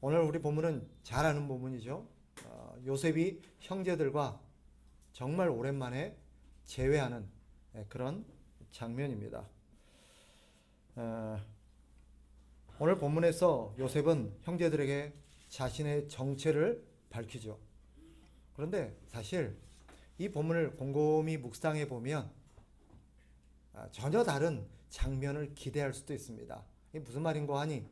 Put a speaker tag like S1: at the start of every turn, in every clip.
S1: 오늘 우리 본문은 잘 아는 본문이죠. 요셉이 형제들과 정말 오랜만에 재회하는 그런 장면입니다. 오늘 본문에서 요셉은 형제들에게 자신의 정체를 밝히죠. 그런데 사실 이 본문을 곰곰이 묵상해 보면 전혀 다른 장면을 기대할 수도 있습니다. 이게 무슨 말인고 하니,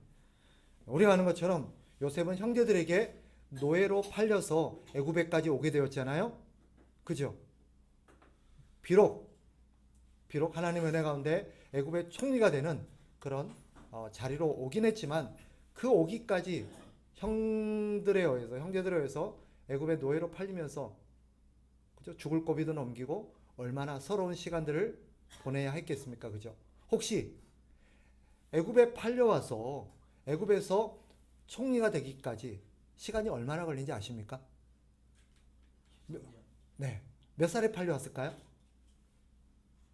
S1: 우리가 아는 것처럼 요셉은 형제들에게 노예로 팔려서 애굽에까지 오게 되었잖아요. 그죠? 비록 하나님의 은혜 가운데 애굽의 총리가 되는 그런 자리로 오긴 했지만, 그 오기까지 형제들에 의해서 애굽의 노예로 팔리면서, 그죠? 죽을 고비도 넘기고 얼마나 서러운 시간들을 보내야 했겠습니까? 그죠? 혹시 애굽에 팔려와서 애굽에서 총리가 되기까지 시간이 얼마나 걸린지 아십니까? 네. 몇 살에 팔려왔을까요?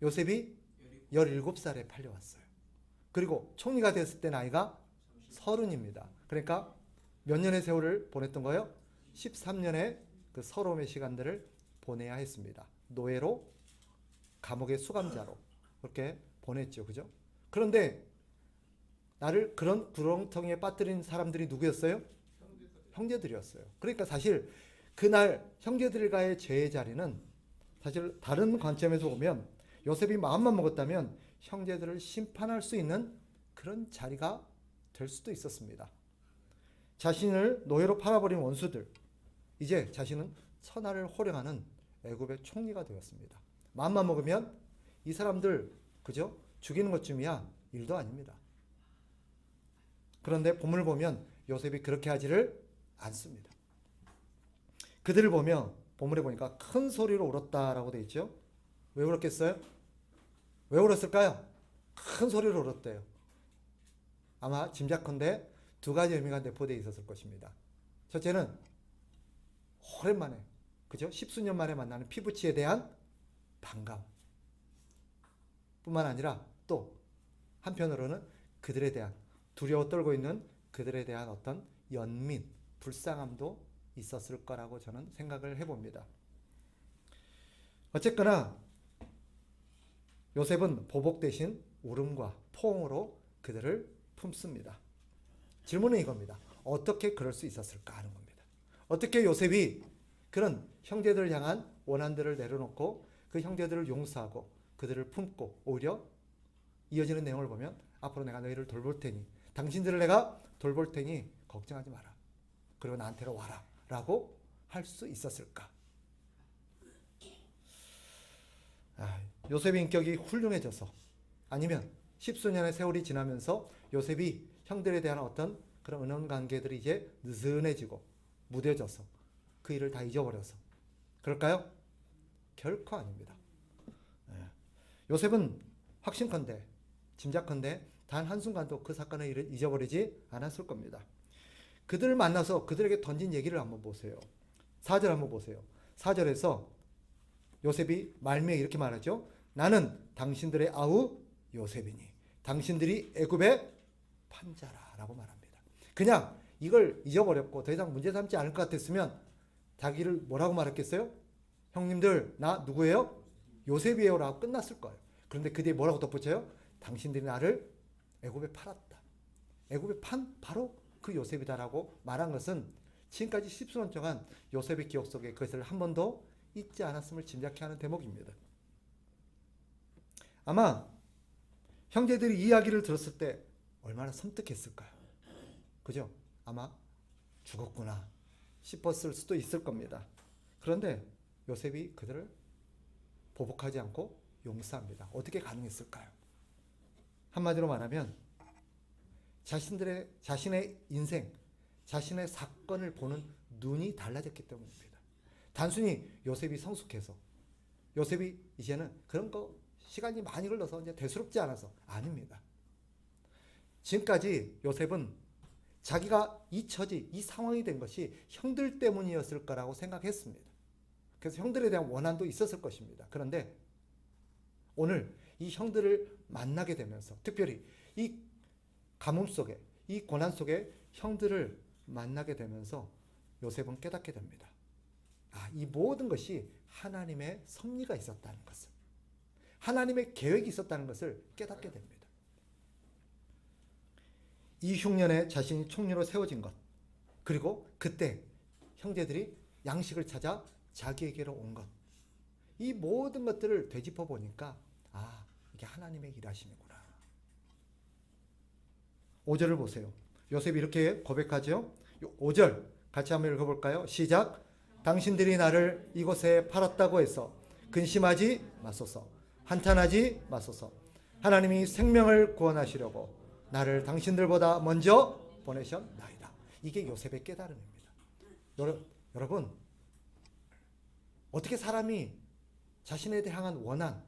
S1: 요셉이 17살에 팔려왔어요. 그리고 총리가 됐을 때 나이가 30입니다. 그러니까 몇 년의 세월을 보냈던 거예요? 13년의 그 서러움의 시간들을 보내야 했습니다. 노예로, 감옥의 수감자로 그렇게 보냈죠. 그죠? 그런데 나를 그런 구렁텅이에 빠뜨린 사람들이 누구였어요? 형제들이었어요. 그러니까 사실 그날 형제들과의 죄의 자리는, 사실 다른 관점에서 보면 요셉이 마음만 먹었다면 형제들을 심판할 수 있는 그런 자리가 될 수도 있었습니다. 자신을 노예로 팔아버린 원수들, 이제 자신은 천하를 호령하는 애굽의 총리가 되었습니다. 마음만 먹으면 이 사람들 그죠? 죽이는 것쯤이야 일도 아닙니다. 그런데 본문을 보면 요셉이 그렇게 하지를 않습니다. 그들을 보며 본문에 보니까 큰 소리로 울었다라고 되어 있죠. 왜 울었겠어요? 왜 울었을까요? 큰 소리로 울었대요. 아마 짐작컨대 두 가지 의미가 내포되어 있었을 것입니다. 첫째는 오랜만에, 그죠? 십수년 만에 만나는 피부치에 대한 반감 뿐만 아니라, 또 한편으로는 그들에 대한, 두려워 떨고 있는 그들에 대한 어떤 연민, 불쌍함도 있었을 거라고 저는 생각을 해봅니다. 어쨌거나 요셉은 보복 대신 울음과 포옹으로 그들을 품습니다. 질문은 이겁니다. 어떻게 그럴 수 있었을까 하는 겁니다. 어떻게 요셉이 그런 형제들을 향한 원한들을 내려놓고 그 형제들을 용서하고 그들을 품고, 오히려 이어지는 내용을 보면 앞으로 내가 너희를 돌볼 테니, 당신들을 내가 돌볼 테니 걱정하지 마라, 그리고 나한테로 와라 라고 할 수 있었을까? 요셉의 인격이 훌륭해져서, 아니면 십수년의 세월이 지나면서 요셉이 형들에 대한 어떤 그런 은원관계들이 이제 느슨해지고 무뎌져서 그 일을 다 잊어버려서 그럴까요? 결코 아닙니다. 요셉은 확신컨대, 짐작컨대 단 한순간도 그 사건을 잊어버리지 않았을 겁니다. 그들을 만나서 그들에게 던진 얘기를 한번 보세요. 4절 한번 보세요. 4절에서 요셉이 말미에 이렇게 말하죠. 나는 당신들의 아우 요셉이니 당신들이 애굽의 판자라 라고 말합니다. 그냥 이걸 잊어버렸고 더 이상 문제 삼지 않을 것 같았으면 자기를 뭐라고 말했겠어요? 형님들 나 누구예요? 요셉이에요 라고 끝났을 거예요. 그런데 그 뒤에 뭐라고 덧붙여요? 당신들이 나를 애굽에 팔았다. 애굽에 판 바로 그 요셉이다라고 말한 것은 지금까지 십수년 동안 요셉의 기억 속에 그것을 한 번도 잊지 않았음을 짐작케 하는 대목입니다. 아마 형제들이 이야기를 들었을 때 얼마나 섬뜩했을까요? 그죠? 아마 죽었구나 싶었을 수도 있을 겁니다. 그런데 요셉이 그들을 보복하지 않고 용서합니다. 어떻게 가능했을까요? 한마디로 말하면 자신의 인생, 자신의 사건을 보는 눈이 달라졌기 때문입니다. 단순히 요셉이 성숙해서, 요셉이 이제는 그런 거 시간이 많이 흘러서 이제 대수롭지 않아서 아닙니다. 지금까지 요셉은 자기가 이 처지, 이 상황이 된 것이 형들 때문이었을 거라고 생각했습니다. 그래서 형들에 대한 원한도 있었을 것입니다. 그런데 오늘 이 형들을 만나게 되면서, 특별히 이 가뭄 속에, 이 고난 속에 형들을 만나게 되면서 요셉은 깨닫게 됩니다. 이 모든 것이 하나님의 섭리가 있었다는 것을, 하나님의 계획이 있었다는 것을 깨닫게 됩니다. 이 흉년에 자신이 총리로 세워진 것, 그리고 그때 형제들이 양식을 찾아 자기에게로 온 것, 이 모든 것들을 되짚어 보니까 이게 하나님의 일하심이구나. 5절을 보세요. 요셉이 이렇게 고백하죠. 5절 같이 한번 읽어볼까요? 시작. 당신들이 나를 이곳에 팔았다고 해서 근심하지 마소서. 한탄하지 마소서. 하나님이 생명을 구원하시려고 나를 당신들보다 먼저 보내셨나이다. 이게 요셉의 깨달음입니다. 여러분, 어떻게 사람이 자신에 향한 원한,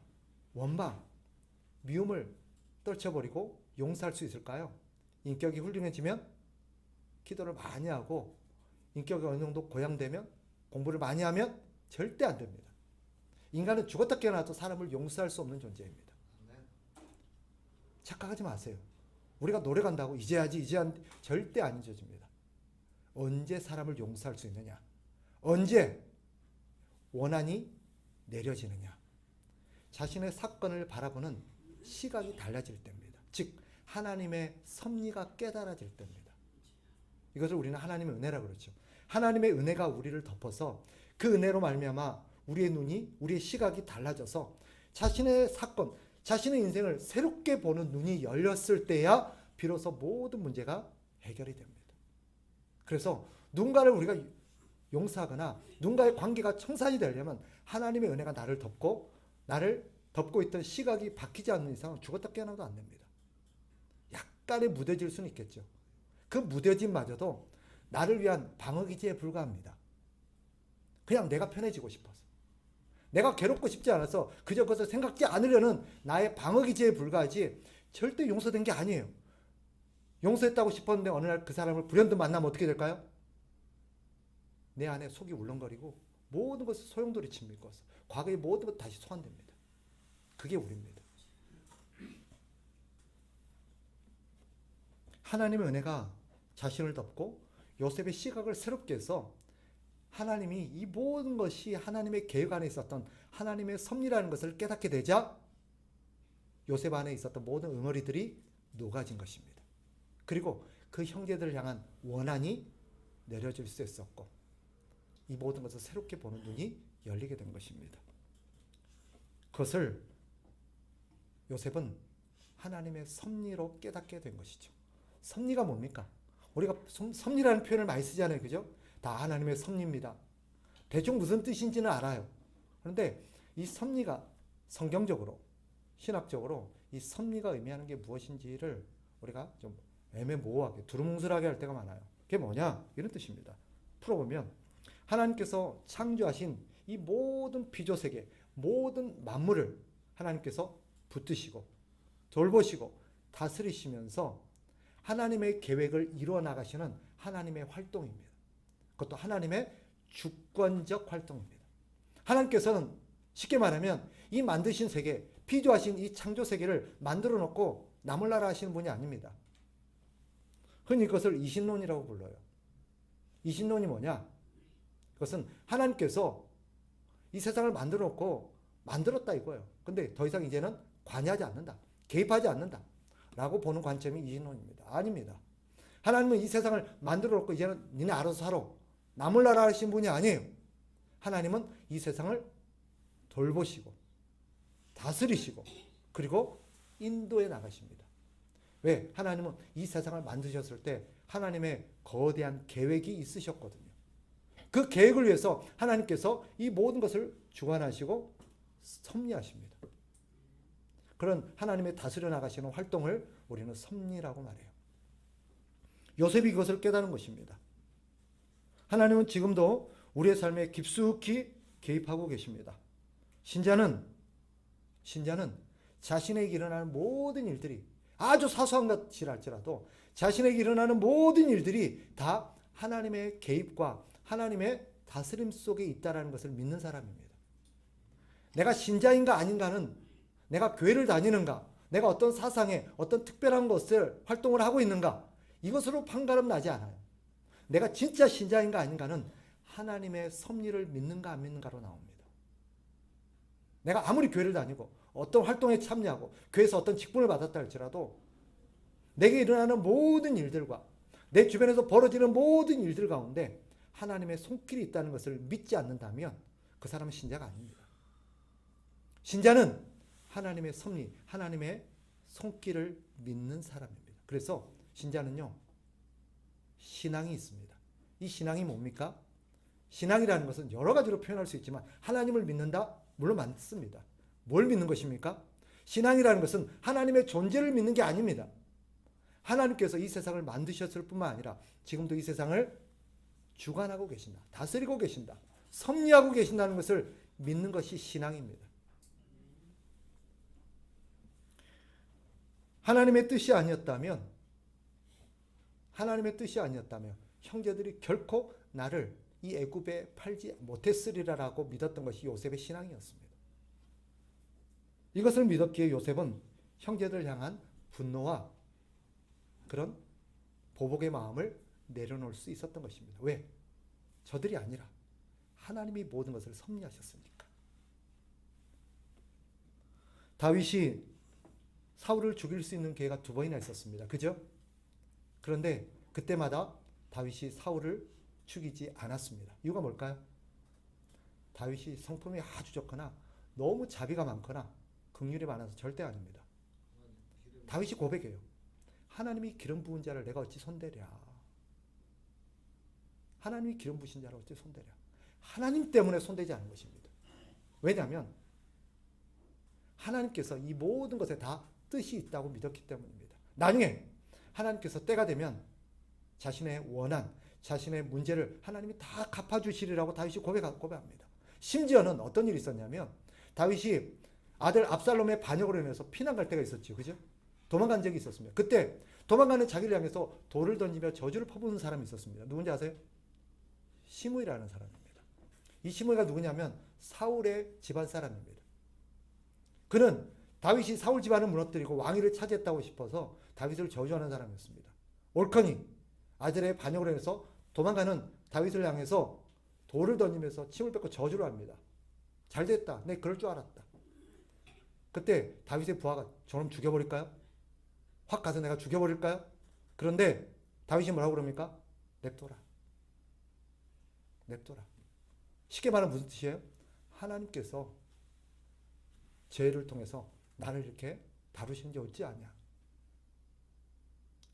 S1: 원망, 미움을 떨쳐버리고 용서할 수 있을까요? 인격이 훌륭해지면, 기도를 많이 하고 인격이 어느 정도 고양되면, 공부를 많이 하면 절대 안 됩니다. 인간은 죽었다 깨어나도 사람을 용서할 수 없는 존재입니다. 착각하지 마세요. 우리가 노래 간다고 이제 하지 절대 안 잊어집니다. 언제 사람을 용서할 수 있느냐? 언제 원한이 내려지느냐? 자신의 사건을 바라보는 시각이 달라질 때입니다. 즉 하나님의 섭리가 깨달아질 때입니다. 이것을 우리는 하나님의 은혜라고 그러죠. 하나님의 은혜가 우리를 덮어서 그 은혜로 말미암아 우리의 눈이, 우리의 시각이 달라져서 자신의 사건, 자신의 인생을 새롭게 보는 눈이 열렸을 때야 비로소 모든 문제가 해결이 됩니다. 그래서 누군가를 우리가 용서하거나 누군가의 관계가 청산이 되려면 하나님의 은혜가 나를 덮고 있던 시각이 바뀌지 않는 이상은 죽었다 깨어나도 안 됩니다. 약간의 무뎌질 수는 있겠죠. 그 무뎌짐마저도 나를 위한 방어기제에 불과합니다. 그냥 내가 편해지고 싶어서, 내가 괴롭고 싶지 않아서 그저 그것을 생각지 않으려는 나의 방어기제에 불과하지 절대 용서된 게 아니에요. 용서했다고 싶었는데 어느 날 그 사람을 불현듯 만나면 어떻게 될까요? 내 안에 속이 울렁거리고 모든 것을 소용돌이칩니다. 과거의 모든 것 다시 소환됩니다. 그게 우리입니다. 하나님의 은혜가 자신을 덮고 요셉의 시각을 새롭게 해서 하나님이 이 모든 것이 하나님의 계획 안에 있었던 하나님의 섭리라는 것을 깨닫게 되자 요셉 안에 있었던 모든 응어리들이 녹아진 것입니다. 그리고 그 형제들을 향한 원한이 내려질 수 있었고 이 모든 것을 새롭게 보는 눈이 열리게 된 것입니다. 그것을 요셉은 하나님의 섭리로 깨닫게 된 것이죠. 섭리가 뭡니까? 우리가 섭리라는 표현을 많이 쓰잖아요. 그죠? 다 하나님의 섭리입니다. 대충 무슨 뜻인지는 알아요. 그런데 이 섭리가 성경적으로, 신학적으로 이 섭리가 의미하는 게 무엇인지를 우리가 좀 애매모호하게, 두루뭉술하게 할 때가 많아요. 그게 뭐냐? 이런 뜻입니다. 풀어보면 하나님께서 창조하신 이 모든 피조세계, 모든 만물을 하나님께서 붙드시고 돌보시고 다스리시면서 하나님의 계획을 이루어 나가시는 하나님의 활동입니다. 그것도 하나님의 주권적 활동입니다. 하나님께서는 쉽게 말하면 이 만드신 세계, 피조하신 이 창조 세계를 만들어 놓고 나몰라라 하시는 분이 아닙니다. 흔히 그것을 이신론이라고 불러요. 이신론이 뭐냐? 그것은 하나님께서 이 세상을 만들어 놓고 만들었다 이거예요. 근데 더 이상 이제는 관여하지 않는다. 개입하지 않는다. 라고 보는 관점이 이신론입니다. 아닙니다. 하나님은 이 세상을 만들어 놓고 이제는 니네 알아서 살아. 나몰라라 하신 분이 아니에요. 하나님은 이 세상을 돌보시고 다스리시고 그리고 인도해 나가십니다. 왜? 하나님은 이 세상을 만드셨을 때 하나님의 거대한 계획이 있으셨거든요. 그 계획을 위해서 하나님께서 이 모든 것을 주관하시고 섭리하십니다. 그런 하나님의 다스려 나가시는 활동을 우리는 섭리라고 말해요. 요셉이 그것을 깨달은 것입니다. 하나님은 지금도 우리의 삶에 깊숙이 개입하고 계십니다. 신자는 자신에게 일어나는 모든 일들이 아주 사소한 것이랄지라도 자신에게 일어나는 모든 일들이 다 하나님의 개입과 하나님의 다스림 속에 있다는 것을 믿는 사람입니다. 내가 신자인가 아닌가는 내가 교회를 다니는가, 내가 어떤 사상에 어떤 특별한 것을 활동을 하고 있는가, 이것으로 판가름 나지 않아요. 내가 진짜 신자인가 아닌가는 하나님의 섭리를 믿는가 안 믿는가로 나옵니다. 내가 아무리 교회를 다니고 어떤 활동에 참여하고 교회에서 어떤 직분을 받았다 할지라도 내게 일어나는 모든 일들과 내 주변에서 벌어지는 모든 일들 가운데 하나님의 손길이 있다는 것을 믿지 않는다면 그 사람은 신자가 아닙니다. 신자는 하나님의 섭리, 하나님의 손길을 믿는 사람입니다. 그래서 신자는요, 신앙이 있습니다. 이 신앙이 뭡니까? 신앙이라는 것은 여러 가지로 표현할 수 있지만 하나님을 믿는다? 물론 맞습니다. 뭘 믿는 것입니까? 신앙이라는 것은 하나님의 존재를 믿는 게 아닙니다. 하나님께서 이 세상을 만드셨을 뿐만 아니라 지금도 이 세상을 주관하고 계신다. 다스리고 계신다. 섭리하고 계신다는 것을 믿는 것이 신앙입니다. 하나님의 뜻이 아니었다면 형제들이 결코 나를 이 애굽에 팔지 못했으리라라고 믿었던 것이 요셉의 신앙이었습니다. 이것을 믿었기에 요셉은 형제들을 향한 분노와 그런 보복의 마음을 내려놓을 수 있었던 것입니다. 왜? 저들이 아니라 하나님이 모든 것을 섭리하셨으니까. 다윗이 사울을 죽일 수 있는 기회가 2번이나 있었습니다. 그죠? 그런데 그때마다 다윗이 사울을 죽이지 않았습니다. 이유가 뭘까요? 다윗이 성품이 아주 좋거나 너무 자비가 많거나 긍휼이 많아서 절대 아닙니다. 다윗이 고백해요. 하나님이 기름 부은 자를 내가 어찌 손대랴. 하나님이 기름 부으신 자를 어찌 손대랴. 하나님 때문에 손대지 않은 것입니다. 왜냐하면 하나님께서 이 모든 것에 다 뜻이 있다고 믿었기 때문입니다. 나중에 하나님께서 때가 되면 자신의 원한, 자신의 문제를 하나님이 다 갚아주시리라고 다윗이 고백합니다. 심지어는 어떤 일이 있었냐면 다윗이 아들 압살롬의 반역으로 인해서 피난 갈 때가 있었죠. 그죠? 도망간 적이 있었습니다. 그때 도망가는 자기를 향해서 돌을 던지며 저주를 퍼부은 사람이 있었습니다. 누군지 아세요? 시므이라는 사람입니다. 이 시므이가 누구냐면 사울의 집안 사람입니다. 그는 다윗이 사울 집안을 무너뜨리고 왕위를 차지했다고 싶어서 다윗을 저주하는 사람이었습니다. 옳거니 아들의 반역으로 인해서 도망가는 다윗을 향해서 돌을 던지면서 침을 뱉고 저주를 합니다. 잘됐다. 내 그럴 줄 알았다. 그때 다윗의 부하가 저놈 죽여버릴까요? 확 가서 내가 죽여버릴까요? 그런데 다윗이 뭐라고 그럽니까? 냅둬라. 냅둬라. 쉽게 말하면 무슨 뜻이에요? 하나님께서 죄를 통해서 나를 이렇게 다루신 게 어찌 아냐.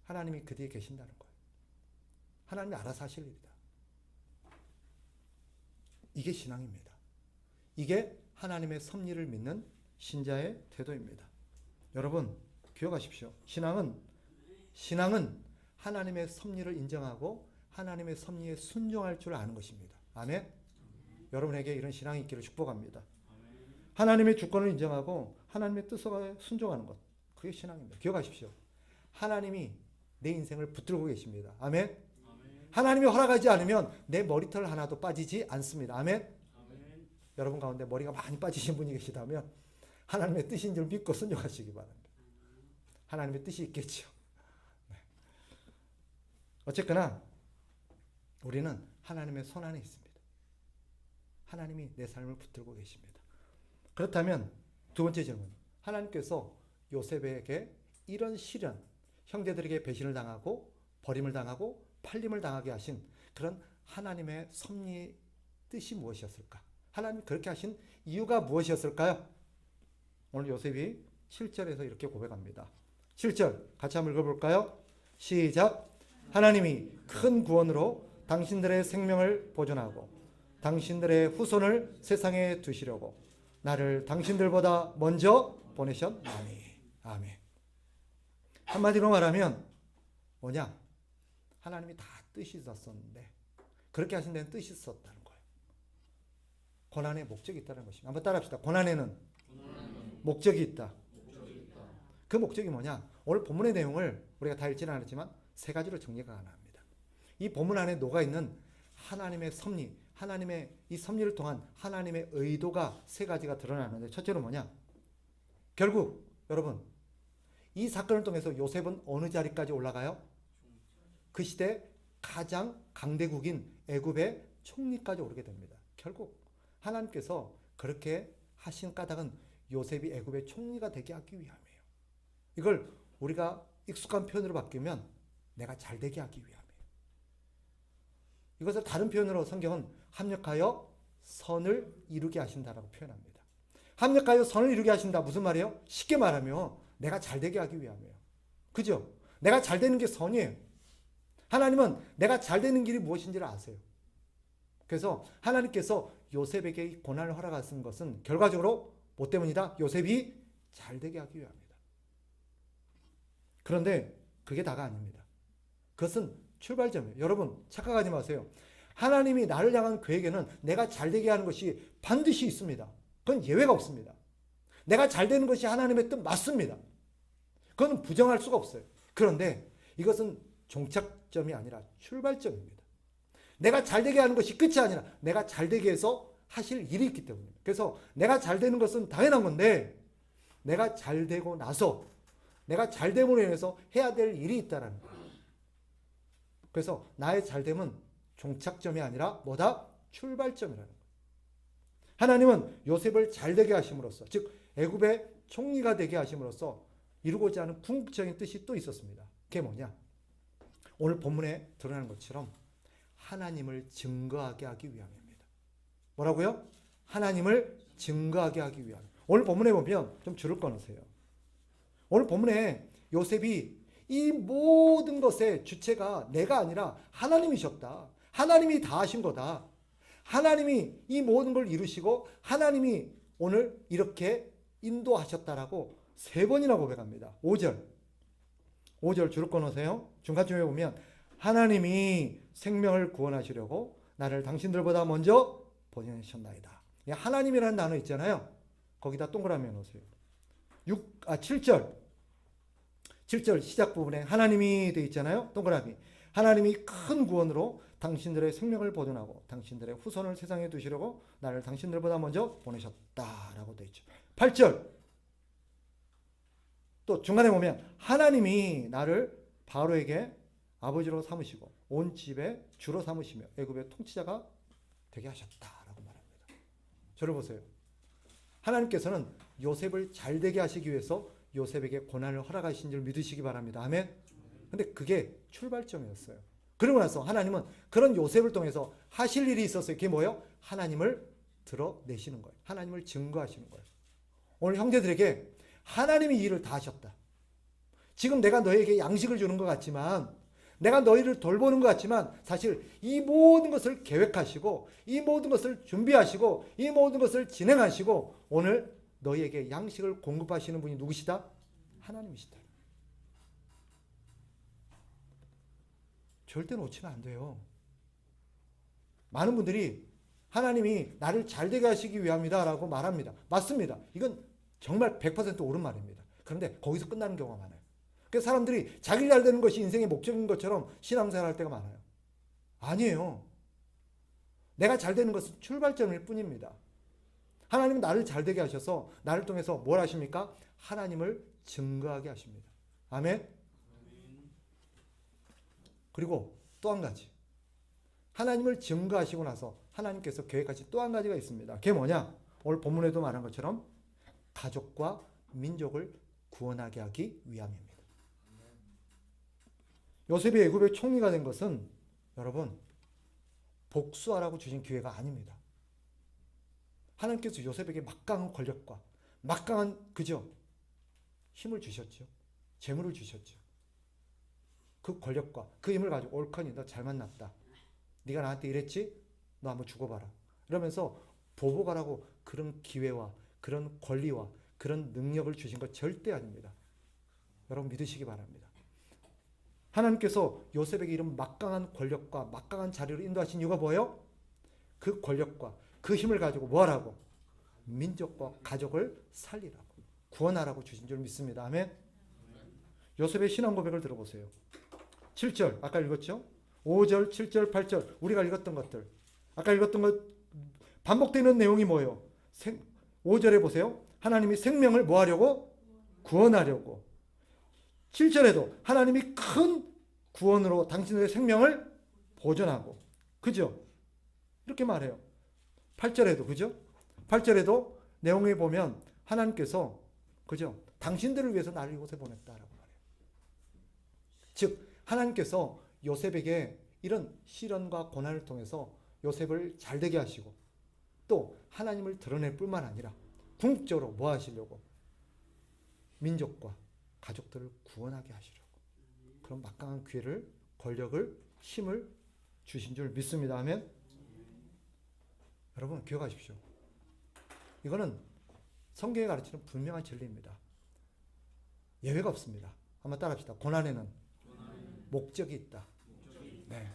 S1: 하나님이 그 뒤에 계신다는 거예요. 하나님이 알아서 하실 일이다. 이게 신앙입니다. 이게 하나님의 섭리를 믿는 신자의 태도입니다. 여러분 기억하십시오. 신앙은 하나님의 섭리를 인정하고 하나님의 섭리에 순종할 줄 아는 것입니다. 아멘. 여러분에게 이런 신앙이 있기를 축복합니다. 하나님의 주권을 인정하고 하나님의 뜻에 순종하는 것. 그게 신앙입니다. 기억하십시오. 하나님이 내 인생을 붙들고 계십니다. 아멘. 하나님이 허락하지 않으면 내 머리털 하나도 빠지지 않습니다. 아멘. 여러분 가운데 머리가 많이 빠지신 분이 계시다면 하나님의 뜻인 줄 믿고 순종하시기 바랍니다. 하나님의 뜻이 있겠죠. 네. 어쨌거나 우리는 하나님의 손 안에 있습니다. 하나님이 내 삶을 붙들고 계십니다. 그렇다면 두 번째 질문. 하나님께서 요셉에게 이런 시련, 형제들에게 배신을 당하고 버림을 당하고 팔림을 당하게 하신 그런 하나님의 섭리 뜻이 무엇이었을까? 하나님이 그렇게 하신 이유가 무엇이었을까요? 오늘 요셉이 7절에서 이렇게 고백합니다. 7절 같이 한번 읽어볼까요? 시작. 하나님이 큰 구원으로 당신들의 생명을 보존하고 당신들의 후손을 세상에 두시려고 나를 당신들보다 먼저 보내셨나니. 아멘. 한마디로 말하면 뭐냐? 하나님이 다 뜻이 있었는데 그렇게 하신 데는 뜻이 있었다는 거예요. 고난에 목적이 있다는 것입니다. 한번 따라합시다. 고난에는 목적이 있다. 그 목적이 뭐냐? 오늘 본문의 내용을 우리가 다 읽지는 않았지만 세 가지로 정리가 가능합니다. 이 본문 안에 녹아있는 하나님의 섭리, 하나님의 이 섭리를 통한 하나님의 의도가 세 가지가 드러나는데 첫째로 뭐냐? 결국 여러분 이 사건을 통해서 요셉은 어느 자리까지 올라가요? 그 시대 가장 강대국인 애굽의 총리까지 오르게 됩니다. 결국 하나님께서 그렇게 하신 까닭은 요셉이 애굽의 총리가 되게 하기 위함이에요. 이걸 우리가 익숙한 표현으로 바뀌면 내가 잘 되게 하기 위함이에요. 이것을 다른 표현으로 성경은 합력하여 선을 이루게 하신다라고 표현합니다. 합력하여 선을 이루게 하신다. 무슨 말이에요? 쉽게 말하면 내가 잘 되게 하기 위함이에요. 그죠? 내가 잘 되는 게 선이에요. 하나님은 내가 잘 되는 길이 무엇인지를 아세요. 그래서 하나님께서 요셉에게 이 고난을 허락하신 것은 결과적으로 뭐 때문이다? 요셉이 잘 되게 하기 위함이다. 그런데 그게 다가 아닙니다. 그것은 출발점이에요. 여러분 착각하지 마세요. 하나님이 나를 향한 계획에는 내가 잘 되게 하는 것이 반드시 있습니다. 그건 예외가 없습니다. 내가 잘 되는 것이 하나님의 뜻 맞습니다. 그건 부정할 수가 없어요. 그런데 이것은 종착점이 아니라 출발점입니다. 내가 잘 되게 하는 것이 끝이 아니라 내가 잘 되게 해서 하실 일이 있기 때문입니다. 그래서 내가 잘 되는 것은 당연한 건데 내가 잘 되고 나서 내가 잘 됨으로 인해서 해야 될 일이 있다는 거예요. 그래서 나의 잘됨은 종착점이 아니라 뭐다? 출발점이라는 거예요. 하나님은 요셉을 잘되게 하심으로써, 즉 애굽의 총리가 되게 하심으로써 이루고자 하는 궁극적인 뜻이 또 있었습니다. 그게 뭐냐? 오늘 본문에 드러나는 것처럼 하나님을 증거하게 하기 위함입니다. 뭐라고요? 하나님을 증거하게 하기 위함. 오늘 본문에 보면 좀 줄을 꺼놓으세요. 오늘 본문에 요셉이 이 모든 것의 주체가 내가 아니라 하나님이셨다. 하나님이 다 하신 거다. 하나님이 이 모든 걸 이루시고 하나님이 오늘 이렇게 인도하셨다라고 3번이나 고백합니다. 5절 줄을 꺼놓으세요. 중간쯤에 보면 하나님이 생명을 구원하시려고 나를 당신들보다 먼저 보내셨나이다. 하나님이라는 단어 있잖아요. 거기다 동그라미 놓으세요. 7절 시작 부분에 하나님이 되어 있잖아요. 동그라미. 하나님이 큰 구원으로 당신들의 생명을 보존하고 당신들의 후손을 세상에 두시려고 나를 당신들보다 먼저 보내셨다라고 되어 있죠. 8절 또 중간에 보면 하나님이 나를 바로에게 아버지로 삼으시고 온 집에 주로 삼으시며 애굽의 통치자가 되게 하셨다라고 말합니다. 저를 보세요. 하나님께서는 요셉을 잘 되게 하시기 위해서 요셉에게 고난을 허락하신 줄 믿으시기 바랍니다. 아멘. 근데 그게 출발점이었어요. 그러고 나서 하나님은 그런 요셉을 통해서 하실 일이 있었어요. 그게 뭐예요? 하나님을 드러내시는 거예요. 하나님을 증거하시는 거예요. 오늘 형제들에게 하나님이 이 일을 다 하셨다. 지금 내가 너에게 양식을 주는 것 같지만 내가 너희를 돌보는 것 같지만 사실 이 모든 것을 계획하시고 이 모든 것을 준비하시고 이 모든 것을 진행하시고 오늘 너희에게 양식을 공급하시는 분이 누구시다? 하나님이시다. 절대 놓치면 안 돼요. 많은 분들이 하나님이 나를 잘되게 하시기 위함이다 라고 말합니다. 맞습니다. 이건 정말 100% 옳은 말입니다. 그런데 거기서 끝나는 경우가 많아요. 그래서 사람들이 자기 잘 되는 것이 인생의 목적인 것처럼 신앙생활 할 때가 많아요. 아니에요. 내가 잘 되는 것은 출발점일 뿐입니다. 하나님은 나를 잘되게 하셔서 나를 통해서 뭘 하십니까? 하나님을 증거하게 하십니다. 아멘. 그리고 또 한 가지. 하나님을 증거하시고 나서 하나님께서 계획하신 또 한 가지가 있습니다. 그게 뭐냐? 오늘 본문에도 말한 것처럼 가족과 민족을 구원하게 하기 위함입니다. 요셉이 애굽의 총리가 된 것은 여러분 복수하라고 주신 기회가 아닙니다. 하나님께서 요셉에게 막강한 권력과 막강한 힘을 주셨죠. 재물을 주셨죠. 그 권력과 그 힘을 가지고 옳거니 너 잘 만났다. 네가 나한테 이랬지? 너 한번 죽어봐라. 이러면서 보복하라고 그런 기회와 그런 권리와 그런 능력을 주신 것 절대 아닙니다. 여러분 믿으시기 바랍니다. 하나님께서 요셉에게 이런 막강한 권력과 막강한 자리로 인도하신 이유가 뭐예요? 그 권력과 그 힘을 가지고 뭐 하라고? 민족과 가족을 살리라고 구원하라고 주신 줄 믿습니다. 아멘. 요셉의 신앙 고백을 들어보세요. 7절 아까 읽었죠? 5절, 7절, 8절 우리가 읽었던 것들 아까 읽었던 것 반복되는 내용이 뭐예요? 5절에 보세요. 하나님이 생명을 뭐 하려고? 구원하려고. 7절에도 하나님이 큰 구원으로 당신들의 생명을 보존하고. 그죠? 이렇게 말해요. 8절에도 그죠? 8절에도 내용에 보면 하나님께서 그죠? 당신들을 위해서 나를 이곳에 보냈다라고 말해요. 즉 하나님께서 요셉에게 이런 시련과 고난을 통해서 요셉을 잘되게 하시고 또 하나님을 드러낼 뿐만 아니라 궁극적으로 뭐 하시려고? 민족과 가족들을 구원하게 하시려고. 그런 막강한 기회를, 권력을, 힘을 주신 줄 믿습니다. 아멘. 여러분 기억하십시오. 이거는 성경이 가르치는 분명한 진리입니다. 예외가 없습니다. 한번 따라합시다. 고난에는 목적이 있다. 네.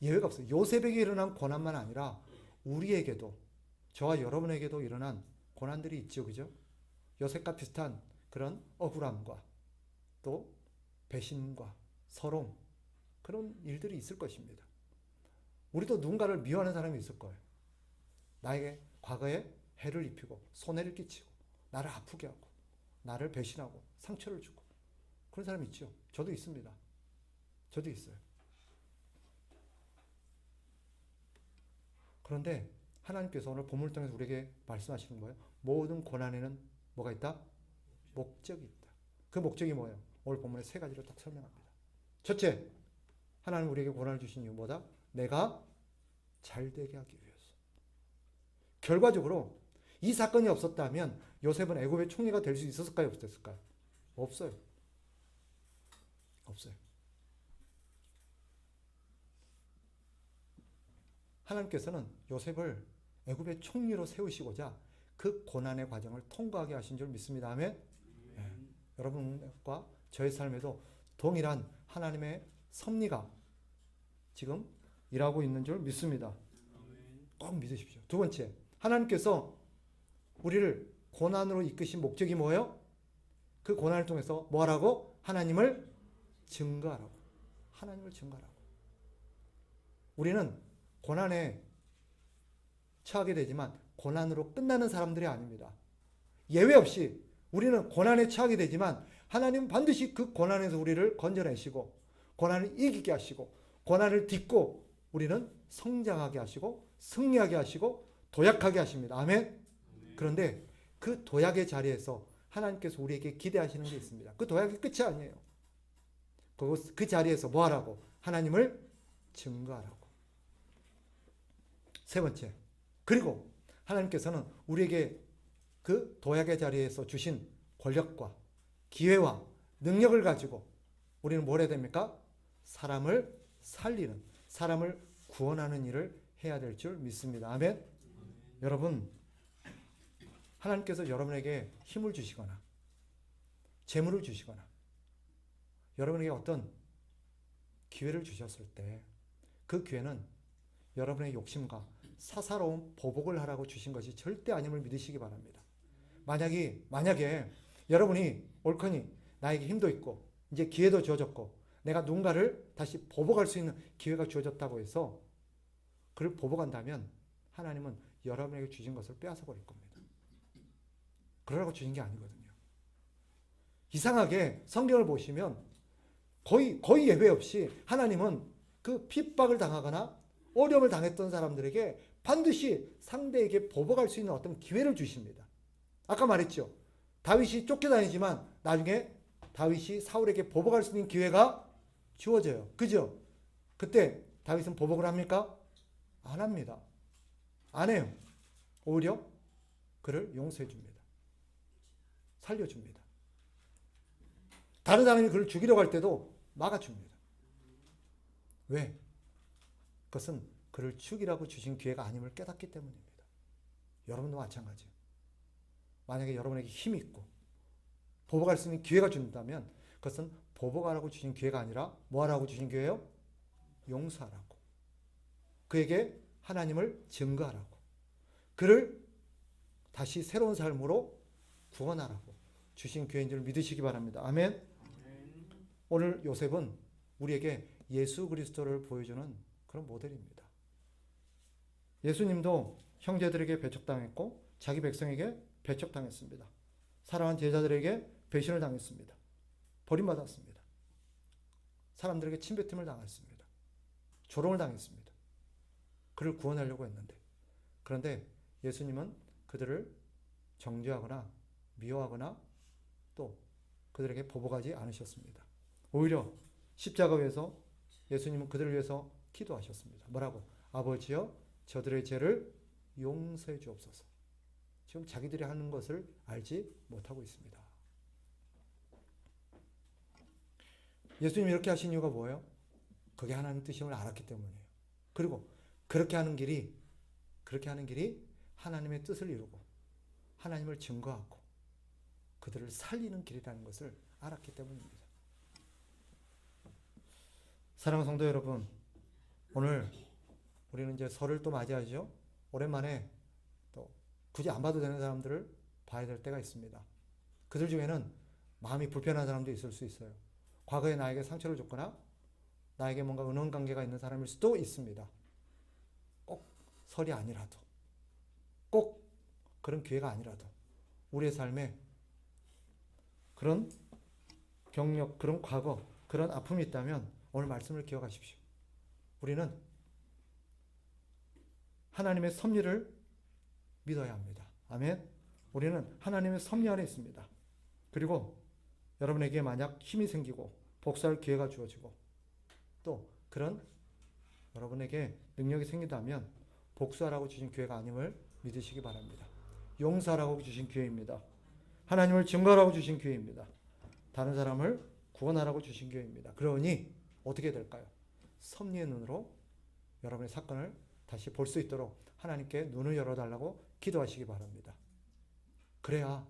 S1: 예외가 없어요. 요셉에게 일어난 고난만 아니라 우리에게도, 저와 여러분에게도 일어난 고난들이 있죠. 그죠? 요셉과 비슷한 그런 억울함과 또 배신과 서러움, 그런 일들이 있을 것입니다. 우리도 누군가를 미워하는 사람이 있을 거예요. 나에게 과거에 해를 입히고 손해를 끼치고 나를 아프게 하고 나를 배신하고 상처를 주고 그런 사람이 있죠. 저도 있습니다. 저도 있어요. 그런데 하나님께서 오늘 본문을 통해서 우리에게 말씀하시는 거예요. 모든 고난에는 뭐가 있다? 목적이 있다. 그 목적이 뭐예요? 오늘 본문에 세 가지를 딱 설명합니다. 첫째, 하나님 우리에게 고난을 주신 이유 뭐다? 내가 잘되게 하기 위해서. 결과적으로 이 사건이 없었다면 요셉은 애굽의 총리가 될 수 있었을까요? 없었을까요? 없어요. 없어요. 하나님께서는 요셉을 애굽의 총리로 세우시고자 그 고난의 과정을 통과하게 하신 줄 믿습니다. 아멘. 네. 여러분과 저의 삶에도 동일한 하나님의 섭리가 지금 일하고 있는 줄 믿습니다. 꼭 믿으십시오. 두 번째, 하나님께서 우리를 고난으로 이끄신 목적이 뭐예요? 그 고난을 통해서 뭐 하라고? 하나님을 증거하라고. 하나님을 증거하라고. 우리는 고난에 처하게 되지만 고난으로 끝나는 사람들이 아닙니다. 예외 없이 우리는 고난에 처하게 되지만 하나님은 반드시 그 고난에서 우리를 건져내시고 고난을 이기게 하시고 고난을 딛고 우리는 성장하게 하시고 승리하게 하시고 도약하게 하십니다. 아멘. 그런데 그 도약의 자리에서 하나님께서 우리에게 기대하시는 게 있습니다. 그 도약이 끝이 아니에요. 그 자리에서 뭐 하라고? 하나님을 증거하라고. 세 번째, 그리고 하나님께서는 우리에게 그 도약의 자리에서 주신 권력과 기회와 능력을 가지고 우리는 뭘 해야 됩니까? 사람을 살리는, 사람을 구원하는 일을 해야 될 줄 믿습니다. 아멘. 여러분, 하나님께서 여러분에게 힘을 주시거나 재물을 주시거나 여러분에게 어떤 기회를 주셨을 때 그 기회는 여러분의 욕심과 사사로운 보복을 하라고 주신 것이 절대 아님을 믿으시기 바랍니다. 만약에 여러분이 옳거니 나에게 힘도 있고 이제 기회도 주어졌고 내가 누군가를 다시 보복할 수 있는 기회가 주어졌다고 해서 그를 보복한다면 하나님은 여러분에게 주신 것을 빼앗아 버릴 겁니다. 그러라고 주신 게 아니거든요. 이상하게 성경을 보시면 거의 예외 없이 하나님은 그 핍박을 당하거나 어려움을 당했던 사람들에게 반드시 상대에게 보복할 수 있는 어떤 기회를 주십니다. 아까 말했죠. 다윗이 쫓겨다니지만 나중에 다윗이 사울에게 보복할 수 있는 기회가 주어져요. 그죠? 그때 다윗은 보복을 합니까? 안 합니다. 안 해요. 오히려 그를 용서해 줍니다. 살려줍니다. 다른 사람이 그를 죽이려고 할 때도 막아줍니다. 왜? 그것은 그를 죽이라고 주신 기회가 아님을 깨닫기 때문입니다. 여러분도 마찬가지예요. 만약에 여러분에게 힘이 있고 보복할 수 있는 기회가 준다면 그것은 보복하라고 주신 기회가 아니라 뭐 하라고 주신 기회예요? 용서하라고. 그에게 하나님을 증거하라고. 그를 다시 새로운 삶으로 구원하라고 주신 기회인 줄 믿으시기 바랍니다. 아멘. 오늘 요셉은 우리에게 예수 그리스도를 보여주는 그런 모델입니다. 예수님도 형제들에게 배척당했고 자기 백성에게 배척당했습니다. 사랑한 제자들에게 배신을 당했습니다. 버림받았습니다. 사람들에게 침뱉음을 당했습니다. 조롱을 당했습니다. 그를 구원하려고 했는데. 그런데 예수님은 그들을 정죄하거나 미워하거나 또 그들에게 보복하지 않으셨습니다. 오히려 십자가 위에서 예수님은 그들을 위해서 기도하셨습니다. 뭐라고? 아버지여 저들의 죄를 용서해 주옵소서. 지금 자기들이 하는 것을 알지 못하고 있습니다. 예수님이 이렇게 하신 이유가 뭐예요? 그게 하나님 뜻임을 알았기 때문이에요. 그리고 그렇게 하는 길이 하나님의 뜻을 이루고 하나님을 증거하고 그들을 살리는 길이라는 것을 알았기 때문입니다. 사랑하는 성도 여러분, 오늘 우리는 이제 설을 또 맞이하죠. 오랜만에 또 굳이 안 봐도 되는 사람들을 봐야 될 때가 있습니다. 그들 중에는 마음이 불편한 사람도 있을 수 있어요. 과거에 나에게 상처를 줬거나 나에게 뭔가 은원 관계가 있는 사람일 수도 있습니다. 꼭 설이 아니라도, 꼭 그런 기회가 아니라도 우리의 삶에 그런 경력, 그런 과거, 그런 아픔이 있다면 오늘 말씀을 기억하십시오. 우리는 하나님의 섭리를 믿어야 합니다. 아멘. 우리는 하나님의 섭리 안에 있습니다. 그리고 여러분에게 만약 힘이 생기고 복수할 기회가 주어지고 또 그런 여러분에게 능력이 생긴다면 복수하라고 주신 기회가 아님을 믿으시기 바랍니다. 용서하라고 주신 기회입니다. 하나님을 증거하라고 주신 기회입니다. 다른 사람을 구원하라고 주신 기회입니다. 그러니 어떻게 될까요? 섭리의 눈으로 여러분의 사건을 다시 볼 수 있도록 하나님께 눈을 열어달라고 기도하시기 바랍니다. 그래야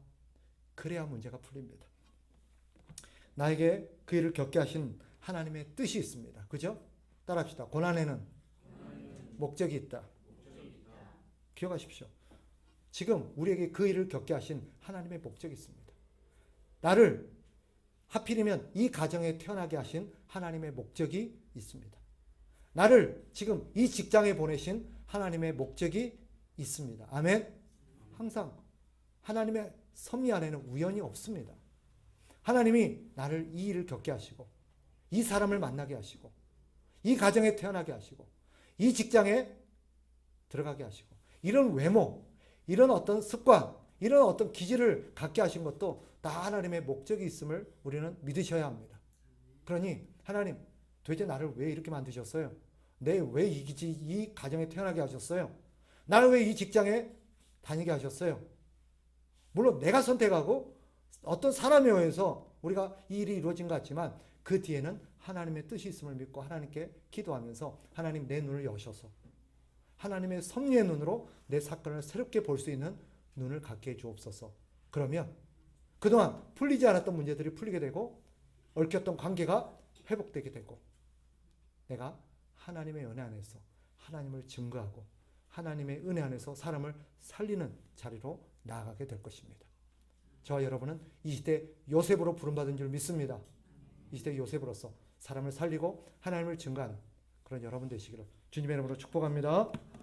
S1: 문제가 풀립니다. 나에게 그 일을 겪게 하신 하나님의 뜻이 있습니다. 그죠? 따라합시다. 고난에는 목적이 있다. 기억하십시오. 지금 우리에게 그 일을 겪게 하신 하나님의 목적이 있습니다. 나를 하필이면 이 가정에 태어나게 하신 하나님의 목적이 있습니다. 나를 지금 이 직장에 보내신 하나님의 목적이 있습니다. 아멘. 항상 하나님의 섭리 안에는 우연이 없습니다. 하나님이 나를 이 일을 겪게 하시고 이 사람을 만나게 하시고 이 가정에 태어나게 하시고 이 직장에 들어가게 하시고 이런 외모, 이런 어떤 습관, 이런 어떤 기질을 갖게 하신 것도 다 하나님의 목적이 있음을 우리는 믿으셔야 합니다. 그러니 하나님 도대체 나를 왜 이렇게 만드셨어요? 내 왜 이 가정에 태어나게 하셨어요? 나를 왜 이 직장에 다니게 하셨어요? 물론 내가 선택하고 어떤 사람에 의해서 우리가 이 일이 이루어진 것 같지만 그 뒤에는 하나님의 뜻이 있음을 믿고 하나님께 기도하면서 하나님 내 눈을 여셔서 하나님의 섭리의 눈으로 내 사건을 새롭게 볼 수 있는 눈을 갖게 해 주옵소서. 그러면 그동안 풀리지 않았던 문제들이 풀리게 되고 얽혔던 관계가 회복되게 되고 내가 하나님의 은혜 안에서 하나님을 증거하고 하나님의 은혜 안에서 사람을 살리는 자리로 나아가게 될 것입니다. 저와 여러분은 이 시대 요셉으로 부름받은 줄 믿습니다. 이 시대 요셉으로서 사람을 살리고 하나님을 증거하는 그런 여러분 되시기를 주님의 이름으로 축복합니다.